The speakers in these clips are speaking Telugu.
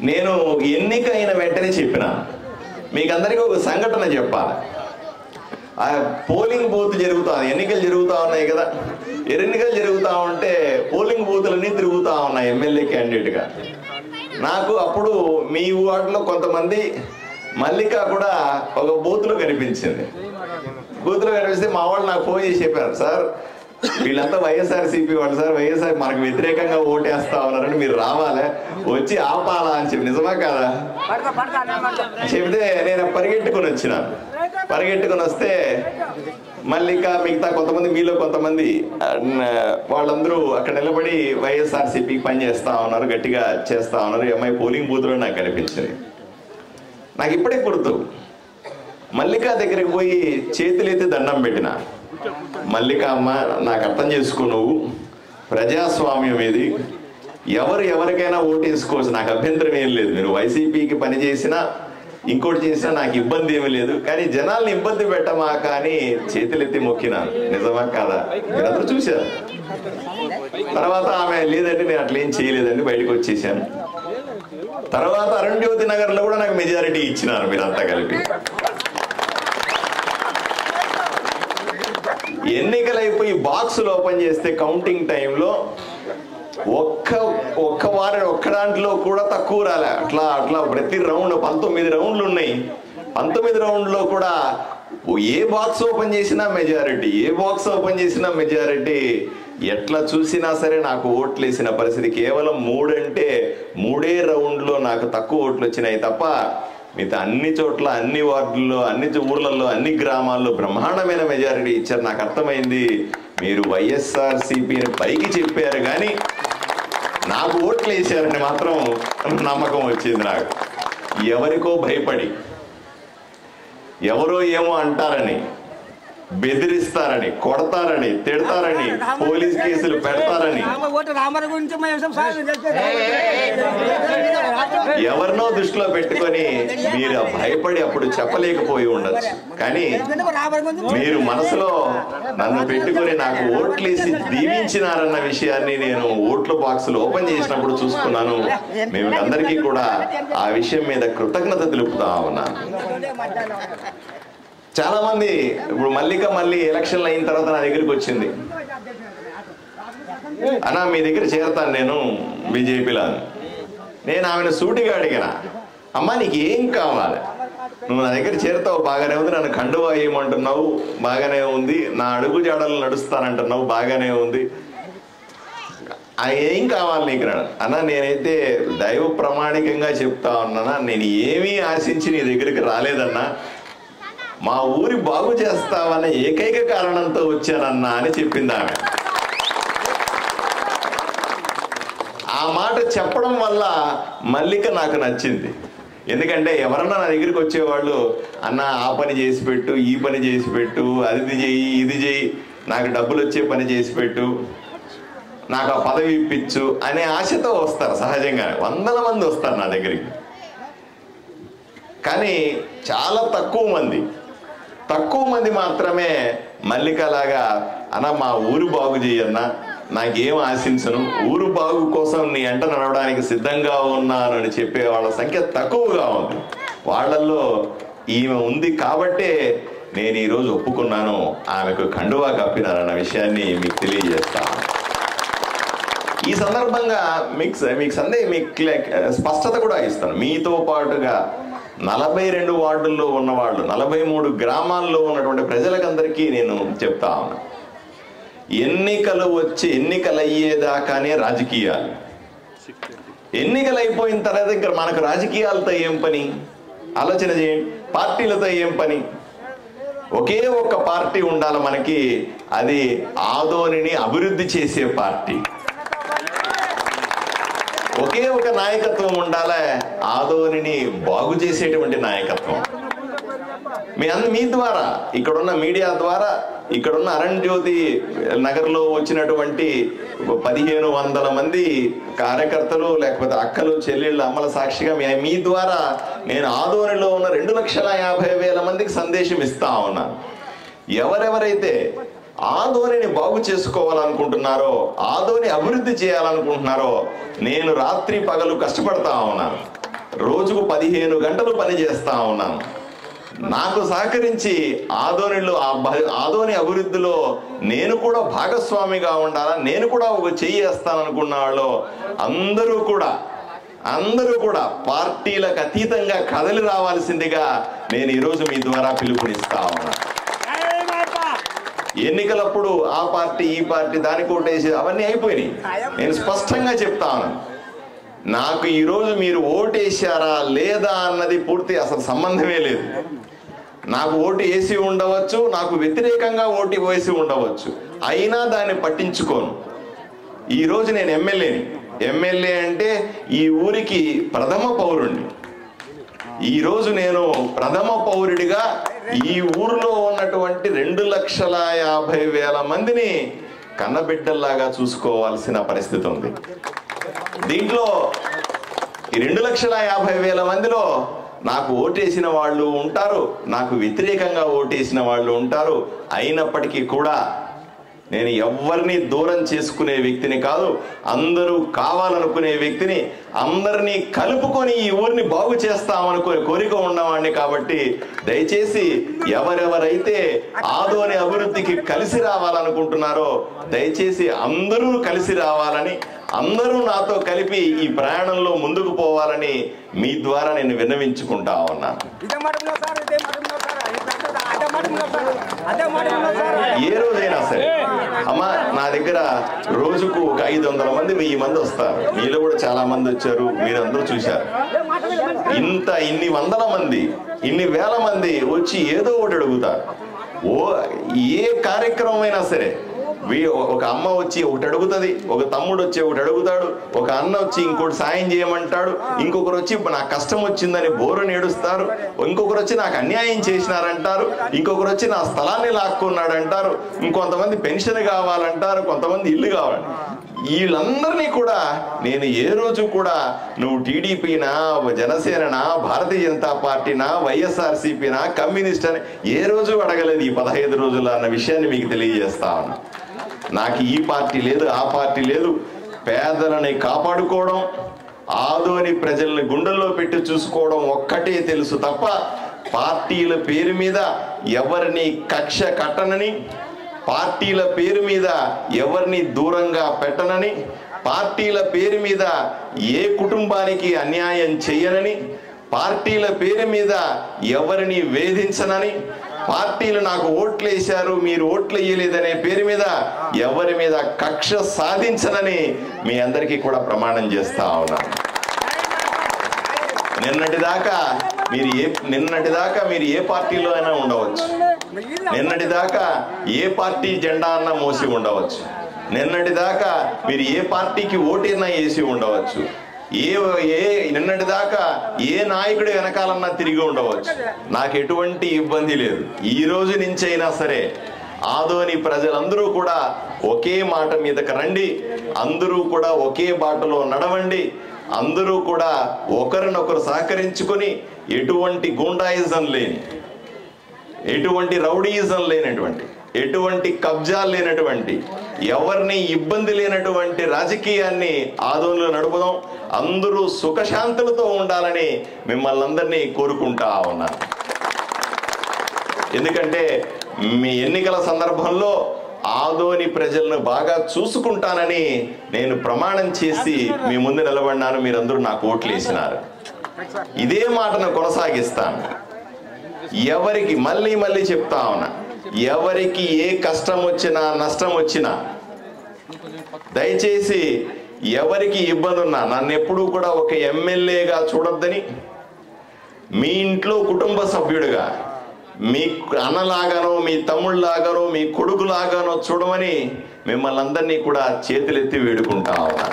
నేను ఎన్నికైన వెంటనే చెప్పిన మీకందరికీ ఒక సంఘటన చెప్పాలి. ఆ పోలింగ్ బూత్ జరుగుతుంది, ఎన్నికలు జరుగుతూ ఉన్నాయి కదా, ఎన్నికలు జరుగుతూ ఉంటే పోలింగ్ బూతులన్నీ తిరుగుతూ ఉన్నాయి ఎమ్మెల్యే క్యాండిడేట్గా. నాకు అప్పుడు మీ వార్డులో కొంతమంది మల్లిక కూడా ఒక బూత్లో కనిపించింది. బూత్లో కనిపిస్తే మా వాళ్ళు నాకు ఫోన్ చేసి చెప్పారు, సార్ వీళ్ళంతా వైఎస్ఆర్సీపీ వాళ్ళు సార్, వైఎస్ఆర్ మనకు వ్యతిరేకంగా ఓటేస్తా ఉన్నారని మీరు రావాలి, వచ్చి ఆపాలా అని చెప్పి. నిజమా కాదా చెప్తే నేను పరిగెట్టుకుని వచ్చినాను. పరిగెట్టుకుని వస్తే మల్లిక మిగతా కొంతమంది, మీలో కొంతమంది వాళ్ళందరూ అక్కడ నిలబడి వైఎస్ఆర్సీపీకి పనిచేస్తా ఉన్నారు, గట్టిగా చేస్తా ఉన్నారు. అమ్మాయి పోలింగ్ బూత్లో నాకు కనిపించింది. నాకు ఇప్పుడే గుర్తు, మల్లిక దగ్గరికి పోయి చేతులెత్తి దండం పెట్టిన. మల్లిక అమ్మ, నాకు అర్థం చేసుకో, నువ్వు ప్రజాస్వామ్యం ఇది, ఎవరు ఎవరికైనా ఓటేసుకోవచ్చు, నాకు అభ్యంతరం ఏం లేదు. మీరు వైసీపీకి పని చేసినా ఇంకోటి చేసినా నాకు ఇబ్బంది ఏమీ లేదు, కానీ జనాల్ని ఇబ్బంది పెట్టమా కానీ చేతులెత్తి మొక్కినాను. నిజమా కాదా మీరందరూ చూశారు. తర్వాత ఆమె లేదంటే నేను అట్లేం చేయలేదండి, బయటకు వచ్చేసాను. తర్వాత అరుణ్జ్యోతి నగర్ లో కూడా నాకు మెజారిటీ ఇచ్చినారు మీరంతా కలిపి. ఎన్నికలు అయిపోయి బాక్సులు ఓపెన్ చేస్తే కౌంటింగ్ టైంలో ఒక్క దాంట్లో కూడా తక్కువ రాలే. అట్లా ప్రతి రౌండ్ 19 రౌండ్లు ఉన్నాయి. 19 రౌండ్లో కూడా ఏ బాక్స్ ఓపెన్ చేసినా మెజారిటీ, ఏ బాక్స్ ఓపెన్ చేసినా మెజారిటీ. ఎట్లా చూసినా సరే నాకు ఓట్లు వేసిన పరిస్థితి. కేవలం 3 అంటే 3 రౌండ్లో నాకు తక్కువ ఓట్లు వచ్చినాయి తప్ప మిగతా అన్ని చోట్ల, అన్ని వార్డుల్లో, అన్ని ఊర్లలో, అన్ని గ్రామాల్లో బ్రహ్మాండమైన మెజారిటీ ఇచ్చారు. నాకు అర్థమైంది, మీరు వైఎస్ఆర్సీపీని పైకి చెప్పారు కానీ నాకు ఓట్లు వేసారని మాత్రం నమ్మకం వచ్చింది నాకు. ఎవరికో భయపడి, ఎవరో ఏమో అంటారని, బెదిరిస్తారని, కొడతారని, తిడతారని, పోలీస్ కేసులు పెడతారని, ఎవరినో దృష్టిలో పెట్టుకొని మీరు భయపడి అప్పుడు చెప్పలేకపోయి ఉండొచ్చు. కానీ మీరు మనసులో నన్ను పెట్టుకొని నాకు ఓట్లేసి దీవించినారన్న విషయాన్ని నేను ఓట్ల బాక్సులు ఓపెన్ చేసినప్పుడు చూసుకున్నాను. మేము అందరికీ కూడా ఆ విషయం మీద కృతజ్ఞత తెలుపుతా ఉన్నాను. చాలా మంది ఇప్పుడు మల్లిక మళ్ళీ ఎలక్షన్లు అయిన తర్వాత నా దగ్గరికి వచ్చింది, అన్నా మీ దగ్గర చేరతాను నేను బీజేపీలో. నేను ఆమెను సూటిగా అడిగిన, అమ్మా నీకు ఏం కావాలి, నువ్వు నా దగ్గర చేరుతావు బాగానే ఉంది, నన్ను కండువా ఏమంటున్నావు బాగానే ఉంది, నా అడుగు జాడలు నడుస్తానంటున్నావు బాగానే ఉంది, ఏం కావాలి నీకు? అన్నా నేనైతే దైవ ప్రామాణికంగా చెప్తా ఉన్నానా, నేను ఏమీ ఆశించి నీ దగ్గరికి రాలేదన్నా, మా ఊరి బాగు చేస్తావన్న ఏకైక కారణంతో వచ్చానన్నా అని చెప్పింది ఆమె. ఆ మాట చెప్పడం వల్ల మల్లిక నాకు నచ్చింది. ఎందుకంటే ఎవరన్నా నా దగ్గరికి వచ్చేవాళ్ళు, అన్న ఆ పని చేసి పెట్టు, ఈ పని చేసి పెట్టు, అది చెయ్యి, ఇది చెయ్యి, నాకు డబ్బులు వచ్చే పని చేసి పెట్టు, నాకు ఆ పదవి ఇప్పించు అనే ఆశతో వస్తారు. సహజంగా వందల మంది వస్తారు నా దగ్గరికి. కానీ చాలా తక్కువ మంది మాత్రమే మల్లికలాగా, అన్న మా ఊరు బాగు చేయన్నా, నాకేం ఆశించను, ఊరు బాగు కోసం నీ అంట నడవడానికి సిద్ధంగా ఉన్నాను అని చెప్పే వాళ్ళ సంఖ్య తక్కువగా ఉంది. వాళ్ళల్లో ఈమె ఉంది కాబట్టే నేను ఈరోజు ఒప్పుకున్నాను, ఆమెకు కండువా కప్పినారన్న విషయాన్ని మీకు తెలియజేస్తాను. ఈ సందర్భంగా మీకు స్పష్టత కూడా ఇస్తాను. మీతో పాటుగా 42 వార్డుల్లో ఉన్నవాళ్ళు, 43 గ్రామాల్లో ఉన్నటువంటి ప్రజలకందరికీ నేను చెప్తా ఉన్నా, ఎన్నికలు అయ్యేదాకానే రాజకీయాలు, ఎన్నికలు అయిపోయిన తర్వాత ఇంకా మనకు రాజకీయాలతో ఏం పని? ఆలోచన చేయండి. పార్టీలతో ఏం పని? ఒకే ఒక్క పార్టీ ఉండాలి మనకి, అది ఆదోనిని అభివృద్ధి చేసే పార్టీ. ఒకే ఒక నాయకత్వం ఉండాలి, ఆదోనిని బాగు చేసేటువంటి నాయకత్వం. మీ ద్వారా, ఇక్కడున్న మీడియా ద్వారా, ఇక్కడున్న అరుణ్జ్యోతి నగర్లో వచ్చినటువంటి 1500 మంది కార్యకర్తలు, లేకపోతే అక్కలు, చెల్లెళ్ళు, అమ్మల సాక్షిగా మీ ద్వారా నేను ఆదోనిలో ఉన్న 2,50,000 మందికి సందేశం ఇస్తా ఉన్నాను. ఎవరెవరైతే ఆదోనిని బాగు చేసుకోవాలనుకుంటున్నారో, ఆదోని అభివృద్ధి చేయాలనుకుంటున్నారో, నేను రాత్రి పగలు కష్టపడతా ఉన్నాను. రోజుకు 15 గంటలు పని చేస్తా ఉన్నాను. నాకు సహకరించి ఆదోని అభివృద్ధిలో నేను కూడా భాగస్వామిగా ఉండాలా, నేను కూడా ఒక చెయ్యి వేస్తాననుకున్న వాళ్ళు అందరూ కూడా పార్టీలకు అతీతంగా కదలి రావాల్సిందిగా నేను ఈరోజు మీ ద్వారా పిలుపునిస్తా ఉన్నాను. ఎన్నికలప్పుడు ఆ పార్టీ ఈ పార్టీ దానికి ఓటేసి అవన్నీ అయిపోయినాయి. నేను స్పష్టంగా చెప్తా ఉన్నాను, నాకు ఈరోజు మీరు ఓటేశారా లేదా అన్నది పూర్తి అసలు సంబంధమే లేదు. నాకు ఓటు వేసి ఉండవచ్చు, నాకు వ్యతిరేకంగా ఓటు వేసి ఉండవచ్చు, అయినా దాన్ని పట్టించుకోను. ఈరోజు నేను ఎమ్మెల్యే అంటే ఈ ఊరికి ప్రథమ పౌరుడిని. ఈరోజు నేను ప్రథమ పౌరుడిగా ఈ ఊరిలో ఉన్నటువంటి 2,50,000 మందిని కన్నబిడ్డల్లాగా చూసుకోవాల్సిన పరిస్థితి ఉంది. దీంట్లో ఈ 2,50,000 మందిలో నాకు ఓటేసిన వాళ్ళు ఉంటారు, నాకు వ్యతిరేకంగా ఓటేసిన వాళ్ళు ఉంటారు. అయినప్పటికీ కూడా నేను ఎవరిని దూరం చేసుకునే వ్యక్తిని కాదు, అందరూ కావాలనుకునే వ్యక్తిని, అందరినీ కలుపుకొని ఈ ఊరిని బాగు చేస్తామనుకునే కోరిక ఉన్నవాడిని. కాబట్టి దయచేసి ఎవరెవరైతే ఆదోని అభివృద్ధికి కలిసి రావాలనుకుంటున్నారో దయచేసి అందరూ కలిసి రావాలని, అందరూ నాతో కలిపి ఈ ప్రయాణంలో ముందుకు పోవాలని మీ ద్వారా నేను విన్నవించుకుంటా ఉన్నాను. ఏ రోజైనా సరే అమ్మా, నా దగ్గర రోజుకు 500 మంది 1000 మంది వస్తారు. మీలో కూడా చాలా మంది వచ్చారు, మీరందరూ చూశారు. ఇన్ని వందల మంది, ఇన్ని వేల మంది వచ్చి ఏదో ఒకటి అడుగుతారు. ఏ కార్యక్రమం అయినా సరే ఒక అమ్మ వచ్చి ఒకటి అడుగుతుంది, ఒక తమ్ముడు వచ్చి ఒకటి అడుగుతాడు, ఒక అన్న వచ్చి ఇంకోటి సాయం చేయమంటాడు, ఇంకొకరు వచ్చి నాకు కష్టం వచ్చిందని బోరుని ఏడుస్తారు, ఇంకొకరు వచ్చి నాకు అన్యాయం చేసినారంటారు, ఇంకొకరు వచ్చి నా స్థలాన్ని లాక్కున్నాడు అంటారు, ఇంకొంతమంది పెన్షన్ కావాలంటారు, కొంతమంది ఇల్లు కావాలి. వీళ్ళందరినీ కూడా నేను ఏ రోజు కూడా నువ్వు టీడీపీనా, జనసేననా, భారతీయ జనతా పార్టీనా, వైఎస్ఆర్సీపీనా, కమ్యూనిస్ట్ అని ఏ రోజు అడగలేదు ఈ 15 రోజులు అన్న విషయాన్ని మీకు తెలియజేస్తా ఉన్నా. నాకు ఈ పార్టీ లేదు, ఆ పార్టీ లేదు. పేదలని కాపాడుకోవడం, ఆదోని ప్రజల్ని గుండెల్లో పెట్టి చూసుకోవడం ఒక్కటే తెలుసు తప్ప పార్టీల పేరు మీద ఎవరిని కక్ష కట్టనని, పార్టీల పేరు మీద ఎవరిని దూరంగా పెట్టనని, పార్టీల పేరు మీద ఏ కుటుంబానికి అన్యాయం చేయనని, పార్టీల పేరు మీద ఎవరిని వేధించనని, పార్టీలు నాకు ఓట్లు వేశారు మీరు ఓట్లు వేయలేదనే పేరు మీద ఎవరి మీద కక్ష సాధించనని మీ అందరికీ కూడా ప్రమాణం చేస్తా ఉన్నాను. నిన్నటిదాకా మీరు ఏ పార్టీలో అయినా ఉండవచ్చు, నిన్నటిదాకా ఏ పార్టీ జెండా అన్నా మోసి ఉండవచ్చు, నిన్నటిదాకా మీరు ఏ పార్టీకి ఓటైనా వేసి ఉండవచ్చు, నిన్నటిదాకా ఏ నాయకుడి వెనకాలన్నా తిరిగి ఉండవచ్చు. నాకు ఎటువంటి ఇబ్బంది లేదు. ఈ రోజు నుంచైనా సరే ఆదోని ప్రజలందరూ కూడా ఒకే మాట మీదకి రండి, అందరూ కూడా ఒకే బాటలో నడవండి, అందరూ కూడా ఒకరినొకరు సహకరించుకొని ఎటువంటి గూండాయిజం లేని, ఎటువంటి రౌడీయిజం లేనటువంటి, ఎటువంటి కబ్జాలు లేనటువంటి, ఎవరిని ఇబ్బంది లేనటువంటి రాజకీయాన్ని ఆదోనిలో నడుపుదాం. అందరూ సుఖశాంతులతో ఉండాలని మిమ్మల్ని అందరినీ కోరుకుంటా ఉన్నాను. ఎందుకంటే మీ ఎన్నికల సందర్భంలో ఆదోని ప్రజలను బాగా చూసుకుంటానని నేను ప్రమాణం చేసి మీ ముందు నిలబడినాను. మీరందరూ నాకు ఓట్లు వేసినారు. ఇదే మాటను కొనసాగిస్తాను. ఎవరికి మళ్ళీ చెప్తా ఉన్నా, ఎవరికి ఏ కష్టం వచ్చినా నష్టం వచ్చినా దయచేసి ఎవరికి ఇబ్బంది ఉన్నా నన్ను ఎప్పుడూ కూడా ఒక ఎమ్మెల్యేగా చూడొద్దని, మీ ఇంట్లో కుటుంబ సభ్యుడిగా, మీ అన్నలాగానో మీ తమ్ముళ్ళలాగానో మీ కొడుకులాగానో చూడమని మిమ్మల్ని అందరినీ కూడా చేతులెత్తి వేడుకుంటా ఉన్నా.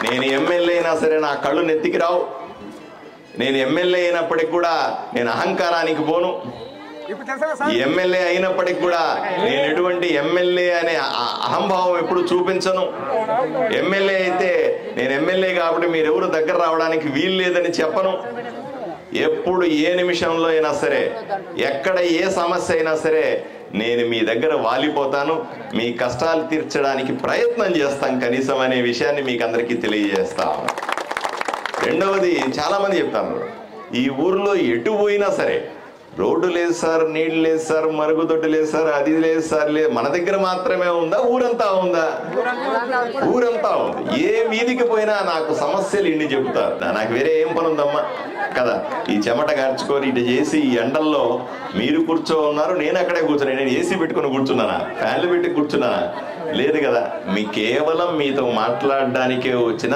నేను ఎమ్మెల్యే అయినా సరే నా కళ్ళు నెత్తికి రావు. నేను ఎమ్మెల్యే అయినప్పటికి కూడా నేను అహంకారానికి పోను. ఎమ్మెల్యే అయినప్పటికి కూడా నేను ఎటువంటి ఎమ్మెల్యే అనే అహంభావం ఎప్పుడు చూపించను. ఎమ్మెల్యే అయితే నేను ఎమ్మెల్యే కాబట్టి మీరెవరు దగ్గర రావడానికి వీలు లేదని చెప్పను. ఎప్పుడు ఏ నిమిషంలో అయినా సరే, ఎక్కడ ఏ సమస్య అయినా సరే నేను మీ దగ్గర వాలిపోతాను, మీ కష్టాలు తీర్చడానికి ప్రయత్నం చేస్తాం కనీసం అనే విషయాన్ని మీకు అందరికీ తెలియజేస్తా ఉన్నా. రెండవది, చాలా మంది చెప్తాను, ఈ ఊర్లో ఎటు పోయినా సరే రోడ్డు లేదు సార్, నీళ్ళు లేదు సార్, మరుగుదొడ్డు లేదు సార్, అది లేదు సార్, లేదు. మన దగ్గర మాత్రమే ఉందా? ఊరంతా ఉందా? ఊరంతా ఉంది. ఏ వీధికి పోయినా నాకు సమస్యలు ఇన్ని చెబుతారు. నాకు వేరే ఏం పని ఉందమ్మా కదా, ఈ చెమట గార్చుకొని ఇటు చేసి ఈ ఎండల్లో మీరు కూర్చో ఉన్నారు, నేను అక్కడే కూర్చున్నా. నేను ఏసీ పెట్టుకుని కూర్చున్నానా? ఫ్యాన్లు పెట్టి కూర్చున్నానా? లేదు కదా. మీ కేవలం మీతో మాట్లాడడానికే వచ్చిన,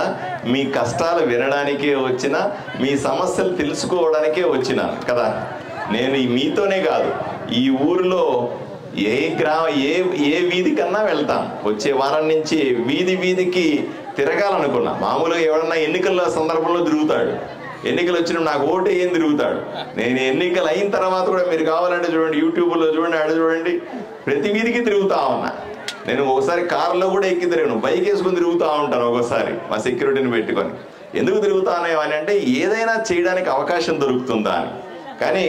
మీ కష్టాలు వినడానికే వచ్చిన, మీ సమస్యలు తెలుసుకోవడానికే వచ్చిన కదా. నేను మీతోనే కాదు, ఈ ఊరిలో ఏ వీధి కన్నా వెళ్తాను. వచ్చే వారం నుంచి వీధి వీధికి తిరగాలనుకున్నా. మామూలుగా ఎవడన్నా ఎన్నికల సందర్భంలో తిరుగుతాడు, ఎన్నికలు వచ్చినప్పుడు నాకు ఓటు ఏం తిరుగుతాడు. నేను ఎన్నికలు అయిన తర్వాత కూడా మీరు కావాలంటే చూడండి, యూట్యూబ్లో చూడండి, ఆడ చూడండి, ప్రతి వీధికి తిరుగుతా ఉన్నా. నేను ఒకసారి కారులో కూడా ఎక్కి తిరగను, బైక్ వేసుకుని తిరుగుతూ ఉంటాను ఒకసారి మా సెక్యూరిటీని పెట్టుకొని. ఎందుకు తిరుగుతానే అని అంటే ఏదైనా చేయడానికి అవకాశం దొరుకుతుందా అని. కానీ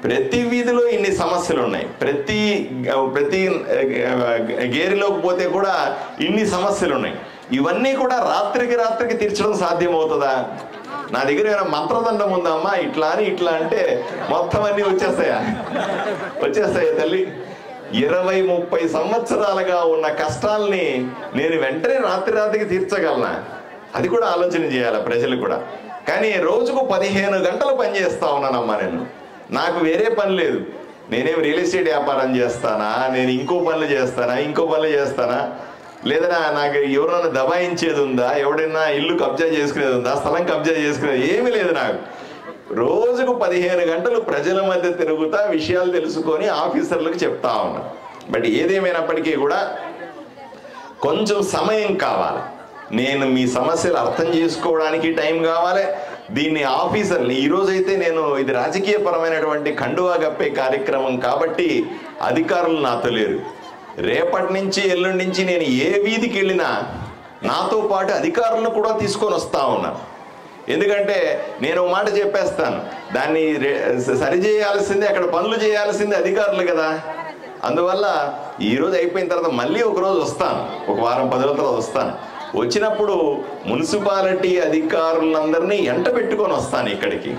ప్రతి వీధిలో ఇన్ని సమస్యలు ఉన్నాయి, ప్రతి గేరిలోకి పోతే కూడా ఇన్ని సమస్యలు ఉన్నాయి. ఇవన్నీ కూడా రాత్రికి తీర్చడం సాధ్యమవుతుందా? నా దగ్గర ఏమైనా మంత్రదండం ఉందమ్మా ఇట్లా అని ఇట్లా అంటే మొత్తం అన్ని వచ్చేస్తాయా తల్లి? 20-30 సంవత్సరాలుగా ఉన్న కష్టాల్ని నేను వెంటనే రాత్రికి తీర్చగలనా? అది కూడా ఆలోచన చేయాలి ప్రజలు కూడా. కానీ రోజుకు 15 గంటలు పని చేస్తా ఉన్నానమ్మా నేను. నాకు వేరే పని లేదు. నేనేం రియల్ ఎస్టేట్ వ్యాపారం చేస్తానా, నేను ఇంకో పనులు చేస్తానా, లేదా నాకు ఎవరైనా దబాయించేది ఉందా, ఎవడైనా ఇల్లు కబ్జా చేసుకునేది ఉందా, స్థలం కబ్జా చేసుకునేది ఏమీ లేదు. నాకు రోజుకు 15 గంటలు ప్రజల మధ్య తిరుగుతా, విషయాలు తెలుసుకొని ఆఫీసర్లకు చెప్తా ఉన్నా. బట్ ఏదేమైనప్పటికీ కూడా కొంచెం సమయం కావాలి. నేను మీ సమస్యలు అర్థం చేసుకోవడానికి టైం కావాలి. దీన్ని ఆఫీసర్ని ఈరోజైతే నేను ఇది రాజకీయ పరమైనటువంటి కండువా గప్పే కార్యక్రమం కాబట్టి అధికారులు నాతో లేరు. రేపటి నుంచి ఎల్లుండి నుంచి నేను ఏ వీధికి వెళ్ళినా నాతో పాటు అధికారులను కూడా తీసుకొని వస్తా ఉన్నాను. ఎందుకంటే నేను ఒక మాట చెప్పేస్తాను, దాన్ని సరిచేయాల్సిందే, అక్కడ పనులు చేయాల్సిందే అధికారులు కదా. అందువల్ల ఈరోజు అయిపోయిన తర్వాత మళ్ళీ ఒకరోజు వస్తాను, ఒక వారం 10 రోజుల తర్వాత వస్తాను. వచ్చినప్పుడు మున్సిపాలిటీ అధికారులందరినీ ఎంట పెట్టుకొని వస్తాను. ఇక్కడికి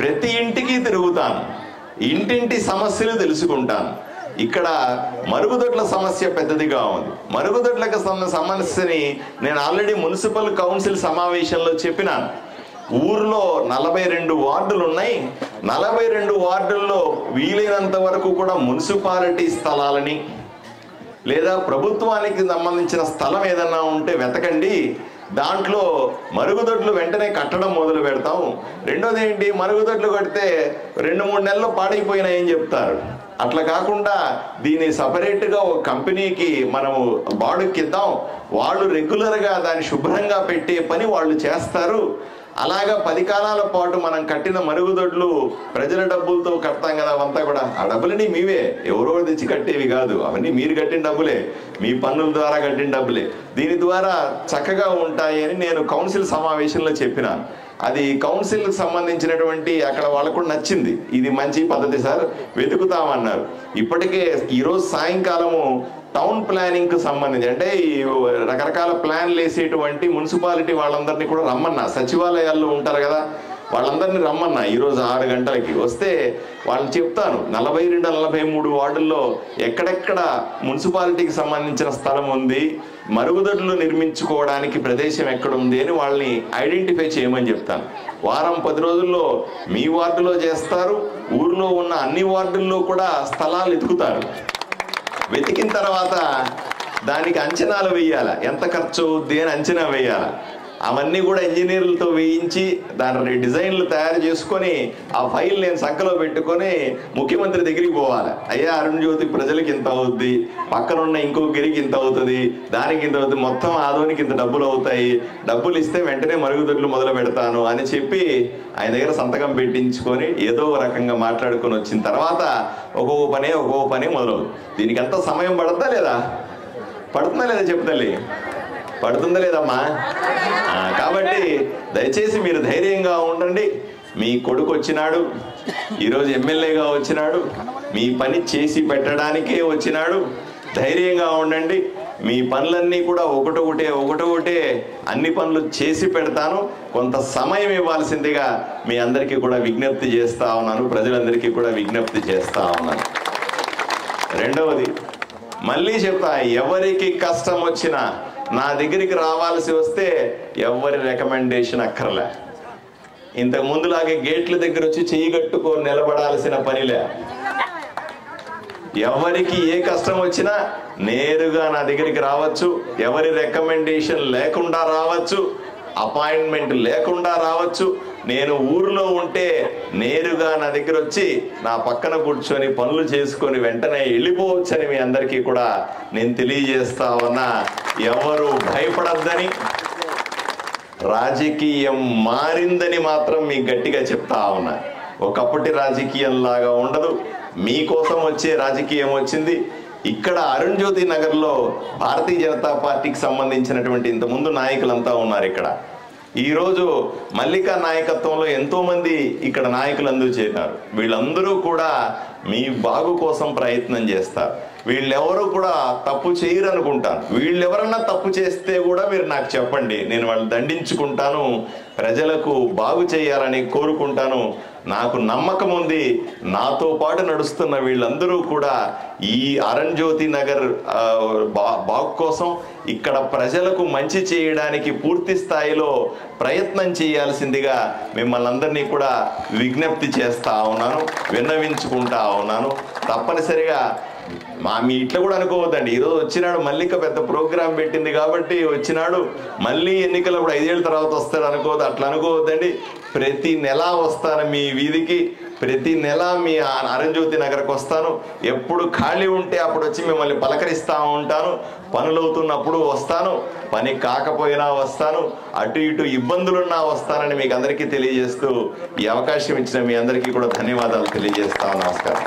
ప్రతి ఇంటికి తిరుగుతాను, ఇంటింటి సమస్యలు తెలుసుకుంటాను. ఇక్కడ మరుగుదొడ్ల సమస్య పెద్దదిగా ఉంది. మరుగుదొడ్లకు సమస్యని నేను ఆల్రెడీ మున్సిపల్ కౌన్సిల్ సమావేశంలో చెప్పినాను. ఊర్లో 42 వార్డులు ఉన్నాయి. 42 వార్డుల్లో వీలైనంత వరకు కూడా మున్సిపాలిటీ స్థలాలని లేదా ప్రభుత్వానికి సంబంధించిన స్థలం ఏదన్నా ఉంటే వెతకండి, దాంట్లో మరుగుదొడ్లు వెంటనే కట్టడం మొదలు పెడతాం. రెండోది ఏంటి, మరుగుదొడ్లు కడితే 2-3 నెలలు పాడైపోయినాయని చెప్తారు. అట్లా కాకుండా దీన్ని సపరేట్గా ఒక కంపెనీకి మనము బాడుకిద్దాం, వాళ్ళు రెగ్యులర్గా దాన్ని శుభ్రంగా పెట్టే పని వాళ్ళు చేస్తారు. అలాగా 10 కాలాల పాటు మనం కట్టిన మరుగుదొడ్లు ప్రజల డబ్బులతో కడతాం కదా. అవంతా కూడా ఆ డబ్బులని మీవే, ఎవరో తెచ్చి కట్టేవి కాదు, అవన్నీ మీరు కట్టిన డబ్బులే, మీ పన్నుల ద్వారా కట్టిన డబ్బులే. దీని ద్వారా చక్కగా ఉంటాయి అని నేను కౌన్సిల్ సమావేశంలో చెప్పినాను. అది కౌన్సిల్కి సంబంధించినటువంటి అక్కడ వాళ్ళకు కూడా నచ్చింది. ఇది మంచి పద్ధతి సార్, వెతుకుతామన్నారు. ఇప్పటికే ఈరోజు సాయంకాలము టౌన్ ప్లానింగ్ కు సంబంధించి అంటే ఈ రకరకాల ప్లాన్లు వేసేటువంటి మున్సిపాలిటీ వాళ్ళందరినీ కూడా రమ్మన్నా, సచివాలయాల్లో ఉంటారు కదా, వాళ్ళందరినీ రమ్మన్నా. ఈరోజు 6 గంటలకి వస్తే వాళ్ళని చెప్తాను 42-43 వార్డుల్లో ఎక్కడెక్కడ మున్సిపాలిటీకి సంబంధించిన స్థలం ఉంది, మరుగుదొడ్లు నిర్మించుకోవడానికి ప్రదేశం ఎక్కడుంది అని వాళ్ళని ఐడెంటిఫై చేయమని చెప్తాను. వారం 10 రోజుల్లో మీ వార్డులో చేస్తారు, ఊర్లో ఉన్న అన్ని వార్డుల్లో కూడా స్థలాలు ఎతుకుతారు. వెతికిన తర్వాత దానికి అంచనాలు వేయాలి, ఎంత ఖర్చు అవుద్ది అని అంచనా వేయాలి. అవన్నీ కూడా ఇంజనీర్లతో వేయించి దాని డిజైన్లు తయారు చేసుకొని ఆ ఫైల్ నేను సంఖ్యలో పెట్టుకొని ముఖ్యమంత్రి దగ్గరికి పోవాలి. అయ్యా అరుణ్ జ్యోతి ప్రజలకి ఇంత అవుద్ది, పక్కనున్న ఇంకో గిరికి ఇంత అవుతుంది, దానికి ఇంత అవుతుంది, మొత్తం ఆదోనికి ఇంత డబ్బులు అవుతాయి, డబ్బులు ఇస్తే వెంటనే మరుగుదొడ్లు మొదలు పెడతాను అని చెప్పి ఆయన దగ్గర సంతకం పెట్టించుకొని ఏదో రకంగా మాట్లాడుకొని వచ్చిన తర్వాత ఒక్కొక్క పని మొదలవుతుంది. దీనికి ఎంత సమయం పడుతుందా లేదా చెప్తలే, పడుతుందా లేదమ్మా? కాబట్టి దయచేసి మీరు ధైర్యంగా ఉండండి. మీ కొడుకు వచ్చినాడు, ఈరోజు ఎమ్మెల్యేగా వచ్చినాడు, మీ పని చేసి పెట్టడానికే వచ్చినాడు. ధైర్యంగా ఉండండి. మీ పనులన్నీ కూడా ఒకటొకటే అన్ని పనులు చేసి పెడతాను. కొంత సమయం ఇవ్వాల్సిందిగా మీ అందరికీ కూడా విజ్ఞప్తి చేస్తా ఉన్నాను. ప్రజలందరికీ కూడా విజ్ఞప్తి చేస్తా ఉన్నాను. రెండవది మళ్ళీ చెప్తా, ఎవరికి కష్టం వచ్చినా నా దగ్గరికి రావాల్సి వస్తే ఎవరి రికమెండేషన్ అక్కర్లే. ఇంతకు ముందులాగే గేట్ల దగ్గర వచ్చి చెయ్యి కట్టుకొని నిలబడాల్సిన పనిలే. ఎవరికి ఏ కష్టం వచ్చినా నేరుగా నా దగ్గరికి రావచ్చు. ఎవరి రికమెండేషన్ లేకుండా రావచ్చు, అపాయింట్మెంట్ లేకుండా రావచ్చు. నేను ఊర్లో ఉంటే నేరుగా నా దగ్గర వచ్చి నా పక్కన కూర్చొని పనులు చేసుకొని వెంటనే వెళ్ళిపోవచ్చని మీ అందరికీ కూడా నేను తెలియజేస్తా ఉన్నా. ఎవరు భయపడద్దని, రాజకీయం మారిందని మాత్రం మీకు గట్టిగా చెప్తా ఉన్నా. ఒకప్పటి రాజకీయం లాగా ఉండదు. మీకోసం వచ్చే రాజకీయం వచ్చింది. ఇక్కడ అరుణ్ జ్యోతి నగర్లో భారతీయ జనతా పార్టీకి సంబంధించినటువంటి ఇంతకుముందు నాయకులంతా ఉన్నారు. ఇక్కడ ఈరోజు మల్లికా నాయకత్వంలో ఎంతో మంది ఇక్కడ నాయకులందరూ చేరారు. వీళ్ళందరూ కూడా మీ బాగు కోసం ప్రయత్నం చేస్తారు. వీళ్ళెవరూ కూడా తప్పు చేయరు అనుకుంటాను. వీళ్ళెవరన్నా తప్పు చేస్తే కూడా మీరు నాకు చెప్పండి, నేను వాళ్ళని దండించుకుంటాను. ప్రజలకు బాగు చేయాలని కోరుకుంటాను. నాకు నమ్మకం ఉంది. నాతో పాటు నడుస్తున్న వీళ్ళందరూ కూడా ఈ అరుణ్ జ్యోతి నగర్ బాగు కోసం, ఇక్కడ ప్రజలకు మంచి చేయడానికి పూర్తి స్థాయిలో ప్రయత్నం చేయాల్సిందిగా మిమ్మల్ని అందరినీ కూడా విజ్ఞప్తి చేస్తా ఉన్నాను, విన్నవించుకుంటా ఉన్నాను. తప్పనిసరిగా మీ ఇట్లా కూడా అనుకోవద్దండి. ఈరోజు వచ్చినాడు మల్లిక పెద్ద ప్రోగ్రాం పెట్టింది కాబట్టి వచ్చినాడు, మళ్ళీ ఎన్నికలప్పుడు 5 ఏళ్ళ తర్వాత వస్తాడు అనుకోవద్దు. అట్లా అనుకోవద్దండి. ప్రతి నెల వస్తాను మీ వీధికి, ప్రతి నెల మీ అరుణ్ జ్యోతి నగర్కి వస్తాను. ఎప్పుడు ఖాళీ ఉంటే అప్పుడు వచ్చి మిమ్మల్ని పలకరిస్తూ ఉంటాను. పనులవుతున్నప్పుడు వస్తాను, పని కాకపోయినా వస్తాను, అటు ఇటు ఇబ్బందులున్నా వస్తానని మీకు అందరికీ తెలియజేస్తూ ఈ అవకాశం ఇచ్చిన మీ అందరికీ కూడా ధన్యవాదాలు తెలియజేస్తాను. నమస్కారం.